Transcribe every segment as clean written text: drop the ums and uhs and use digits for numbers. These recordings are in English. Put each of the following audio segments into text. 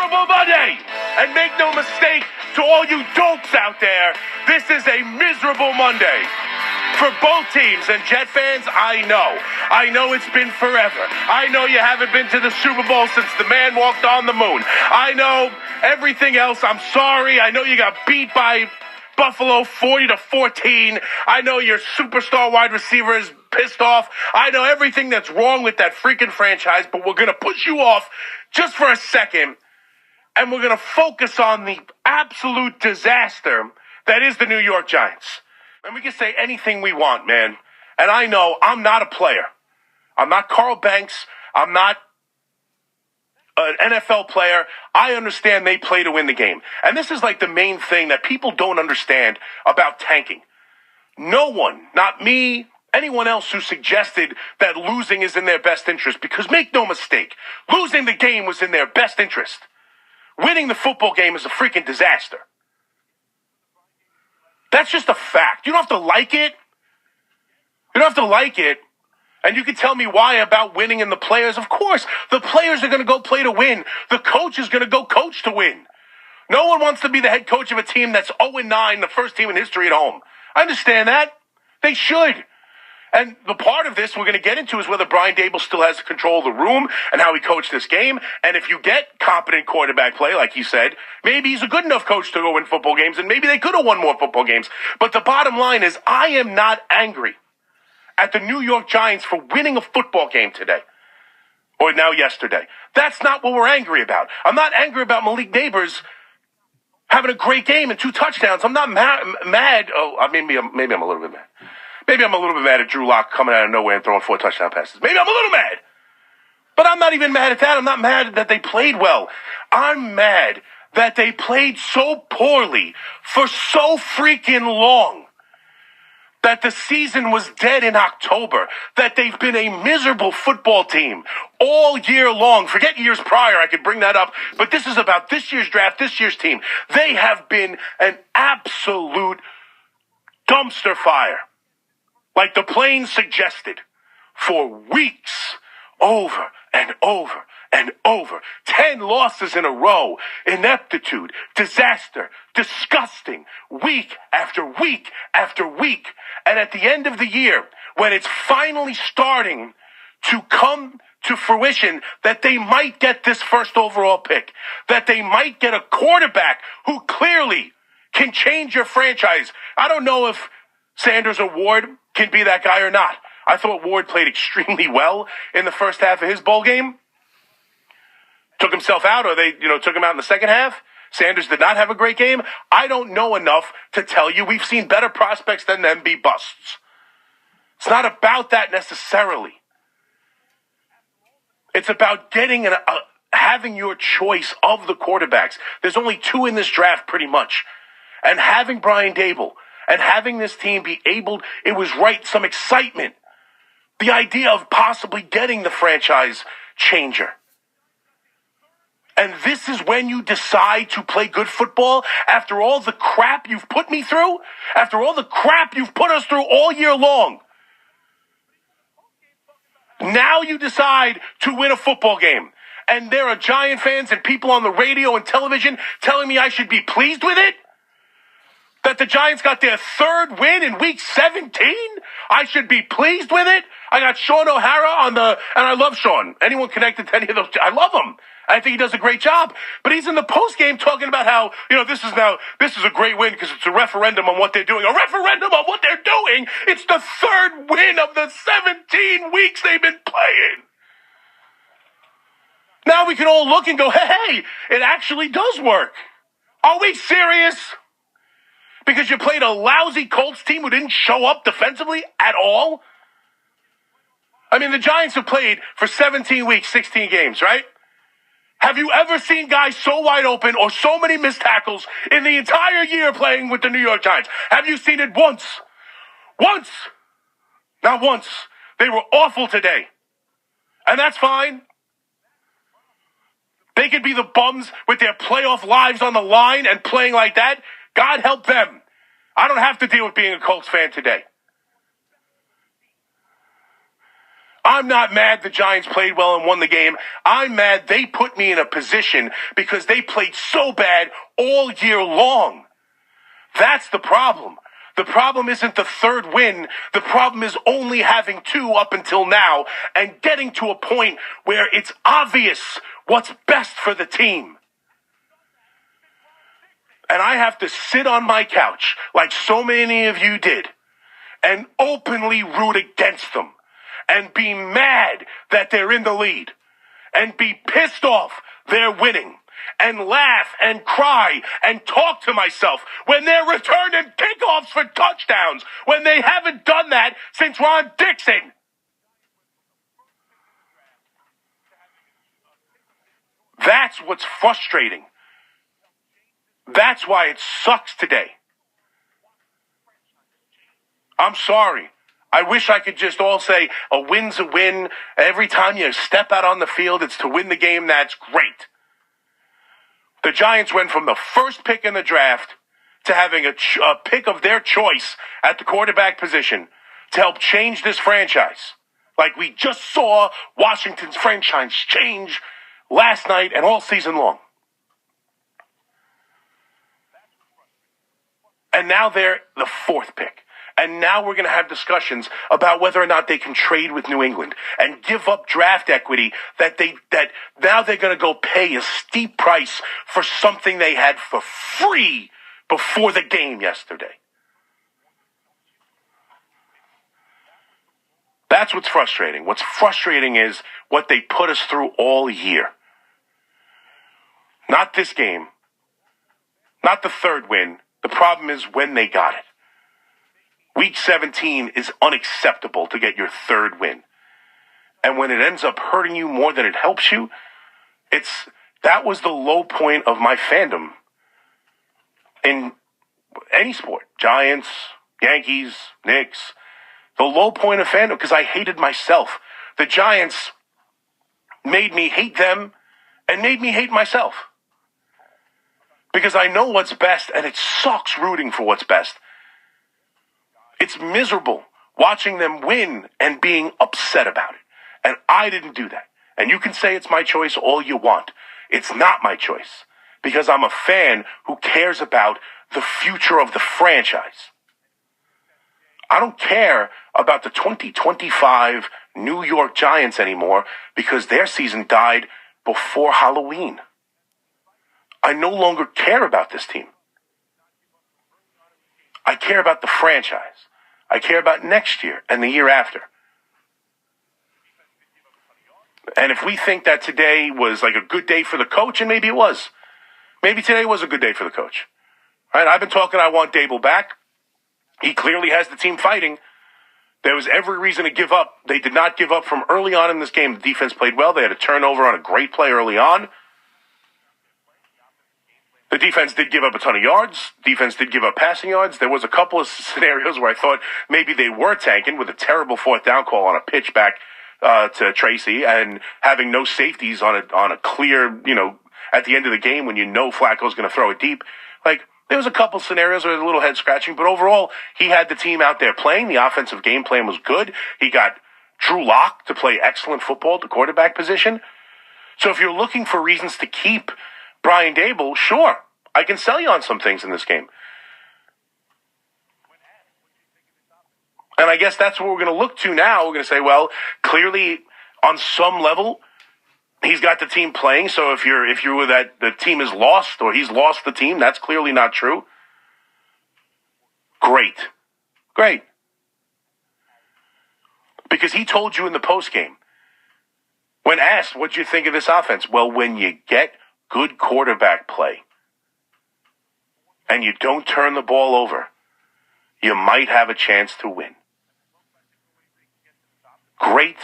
miserable Monday. And make no mistake, to all you dolts out there, this is a miserable Monday. For both teams and Jet fans, I know it's been forever. I know you haven't been to the Super Bowl since the man walked on the moon. I know everything else. I'm sorry. I know you got beat by Buffalo 40-14. I know your superstar wide receiver is pissed off. I know everything that's wrong with that freaking franchise, but we're going to push you off just for a second, and we're going to focus on the absolute disaster that is the New York Giants. And we can say anything we want, man. And I know I'm not a player. I'm not Carl Banks. I'm not an NFL player. I understand they play to win the game. And this is like the main thing that people don't understand about tanking. No one, not me, anyone else who suggested that losing is in their best interest, because make no mistake, losing the game was in their best interest. Winning the football game is a freaking disaster. That's just a fact. You don't have to like it. You don't have to like it. And you can tell me why about winning and the players. Of course, the players are going to go play to win. The coach is going to go coach to win. No one wants to be the head coach of a team that's 0-9, the first team in history at home. I understand that. They should. And the part of this we're going to get into is whether Brian Daboll still has control of the room and how he coached this game. And if you get competent quarterback play, like he said, maybe he's a good enough coach to go win football games, and maybe they could have won more football games. But the bottom line is, I am not angry at the New York Giants for winning a football game today. Or now yesterday. That's not what we're angry about. I'm not angry about Malik Neighbors having a great game and 2 touchdowns. I'm not mad. Oh, maybe I'm a little bit mad. Maybe I'm a little bit mad at Drew Lock coming out of nowhere and throwing 4 touchdown passes. Maybe I'm a little mad. But I'm not even mad at that. I'm not mad that they played well. I'm mad that they played so poorly for so freaking long. That the season was dead in October. That they've been a miserable football team all year long. Forget years prior, I could bring that up. But this is about this year's draft, this year's team. They have been an absolute dumpster fire. Like the plane suggested, for weeks, over and over and over. 10 losses in a row, ineptitude, disaster, disgusting, week after week after week. And at the end of the year, when it's finally starting to come to fruition that they might get this first overall pick, that they might get a quarterback who clearly can change your franchise. I don't know if Sanders or Ward can be that guy or not. I thought Ward played extremely well in the first half of his bowl game. Took himself out, or they, took him out in the second half. Sanders did not have a great game. I don't know enough to tell you. We've seen better prospects than them be busts. It's not about that necessarily. It's about getting having your choice of the quarterbacks. There's only 2 in this draft pretty much. And having Brian Daboll and having this team be able, it was right, some excitement. The idea of possibly getting the franchise changer. And this is when you decide to play good football after all the crap you've put me through, after all the crap you've put us through all year long. Now you decide to win a football game. And there are Giant fans and people on the radio and television telling me I should be pleased with it? That the Giants got their 3rd win in week 17? I should be pleased with it? I got Sean O'Hara and I love Sean. Anyone connected to any of those, I love him. I think he does a great job. But he's in the postgame talking about how, this is a great win because it's a referendum on what they're doing. A referendum on what they're doing? It's the 3rd win of the 17 weeks they've been playing. Now we can all look and go, hey, it actually does work. Are we serious? Because you played a lousy Colts team who didn't show up defensively at all? I mean, the Giants have played for 17 weeks, 16 games, right? Have you ever seen guys so wide open or so many missed tackles in the entire year playing with the New York Giants? Have you seen it once? Once. Not once. They were awful today. And that's fine. They could be the bums with their playoff lives on the line and playing like that. God help them. I don't have to deal with being a Colts fan today. I'm not mad the Giants played well and won the game. I'm mad they put me in a position because they played so bad all year long. That's the problem. The problem isn't the third win. The problem is only having 2 up until now and getting to a point where it's obvious what's best for the team. And I have to sit on my couch, like so many of you did, and openly root against them, and be mad that they're in the lead, and be pissed off they're winning, and laugh and cry and talk to myself when they're returning kickoffs for touchdowns, when they haven't done that since Ron Dixon. That's what's frustrating. That's why it sucks today. I'm sorry. I wish I could just all say a win's a win. Every time you step out on the field, it's to win the game. That's great. The Giants went from the first pick in the draft to having a pick of their choice at the quarterback position to help change this franchise. Like we just saw Washington's franchise change last night and all season long. And now they're the 4th pick. And now we're going to have discussions about whether or not they can trade with New England and give up draft equity that now they're going to go pay a steep price for something they had for free before the game yesterday. That's what's frustrating. What's frustrating is what they put us through all year. Not this game. Not the third win. The problem is when they got it. Week 17 is unacceptable to get your third win. And when it ends up hurting you more than it helps you, that was the low point of my fandom in any sport. Giants, Yankees, Knicks. The low point of fandom because I hated myself. The Giants made me hate them and made me hate myself. Because I know what's best, and it sucks rooting for what's best. It's miserable watching them win and being upset about it. And I didn't do that. And you can say it's my choice all you want. It's not my choice. Because I'm a fan who cares about the future of the franchise. I don't care about the 2025 New York Giants anymore because their season died before Halloween. I no longer care about this team. I care about the franchise. I care about next year and the year after. And if we think that today was like a good day for the coach, and maybe it was. Maybe today was a good day for the coach. Right? I've been talking, I want Daboll back. He clearly has the team fighting. There was every reason to give up. They did not give up from early on in this game. The defense played well. They had a turnover on a great play early on. The defense did give up a ton of yards. Defense did give up passing yards. There was a couple of scenarios where I thought maybe they were tanking with a terrible 4th down call on a pitch back to Tracy and having no safeties on a clear, at the end of the game when you know Flacco's going to throw it deep. Like, there was a couple scenarios where it was a little head scratching, but overall, he had the team out there playing. The offensive game plan was good. He got Drew Lock to play excellent football at the quarterback position. So if you're looking for reasons to keep Brian Daboll, sure, I can sell you on some things in this game. And I guess that's what we're going to look to now. We're going to say, well, clearly on some level, he's got the team playing. So if you were that the team is lost or he's lost the team, that's clearly not true. Great. Because he told you in the postgame, when asked, what'd you think of this offense? Well, when you get good quarterback play and you don't turn the ball over, you might have a chance to win. Great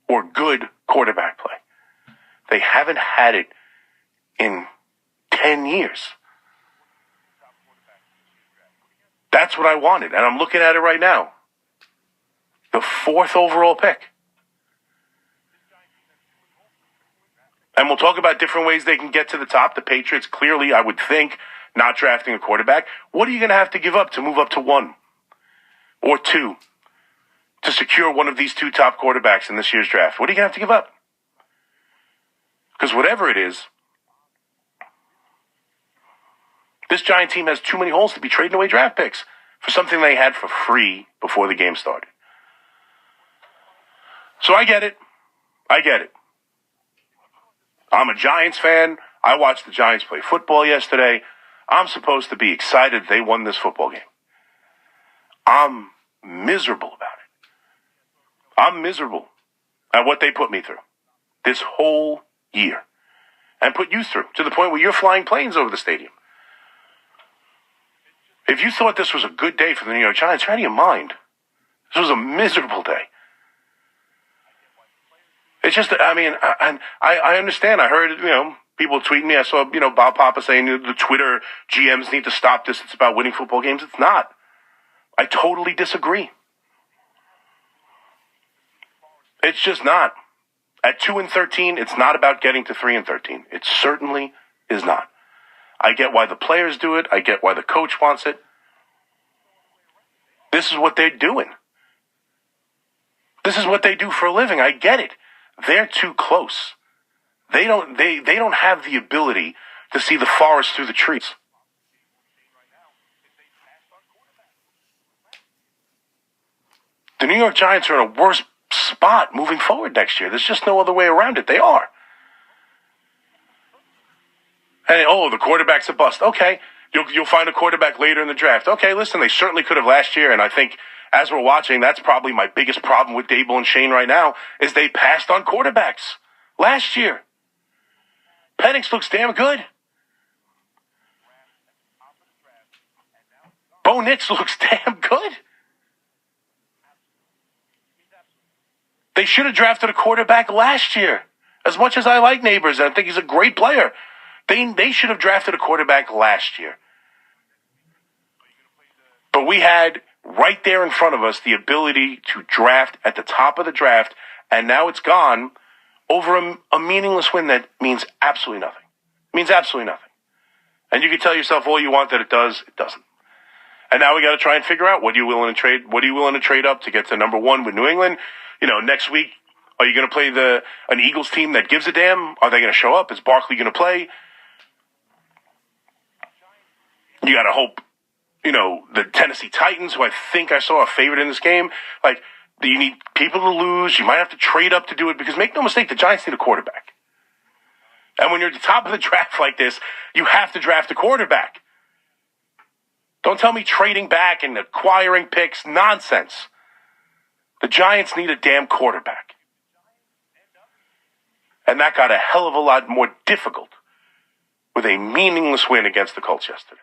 or good quarterback play. They haven't had it in 10 years. That's what I wanted, and I'm looking at it right now. The 4th overall pick. And we'll talk about different ways they can get to the top. The Patriots, clearly, I would think, not drafting a quarterback. What are you going to have to give up to move up to 1 or 2? to secure one of these two top quarterbacks in this year's draft, what are you going to have to give up? Because whatever it is, this Giant team has too many holes to be trading away draft picks for something they had for free before the game started. So I get it. I'm a Giants fan. I watched the Giants play football yesterday. I'm supposed to be excited they won this football game. I'm miserable about it. I'm miserable at what they put me through this whole year and put you through to the point where you're flying planes over the stadium. If you thought this was a good day for the New York Giants, you're out of your mind. This was a miserable day. It's just, I understand. I heard, people tweeting me. I saw, Bob Papa saying the Twitter GMs need to stop this. It's about winning football games. It's not. I totally disagree. It's just not. At 2-13, it's not about getting to 3-13. It certainly is not. I get why the players do it. I get why the coach wants it. This is what they're doing. This is what they do for a living. I get it. They're too close. They don't have the ability to see the forest through the trees. The New York Giants are in a worse spot moving forward next year. There's just no other way around it. They are. And, the quarterback's a bust. Okay, you'll find a quarterback later in the draft. Okay, listen, they certainly could have last year, and I think as we're watching, that's probably my biggest problem with Daboll and Schoen right now, is they passed on quarterbacks last year. Penix looks damn good. Bo Nix looks damn good. They should have drafted a quarterback last year. As much as I like Neighbors, and I think he's a great player, they should have drafted a quarterback last year. But we had right there in front of us the ability to draft at the top of the draft, and now it's gone over a meaningless win that means absolutely nothing. It means absolutely nothing. And you can tell yourself all you want that it does. It doesn't. And now we got to try and figure out what are you willing to trade? What are you willing to trade up to get to number one with New England? Next week, are you going to play an Eagles team that gives a damn? Are they going to show up? Is Barkley going to play? You got to hope, the Tennessee Titans, who I think I saw a favorite in this game, you need people to lose. You might have to trade up to do it because make no mistake, the Giants need a quarterback. And when you're at the top of the draft like this, you have to draft a quarterback. Don't tell me trading back and acquiring picks. Nonsense. The Giants need a damn quarterback. And that got a hell of a lot more difficult with a meaningless win against the Colts yesterday.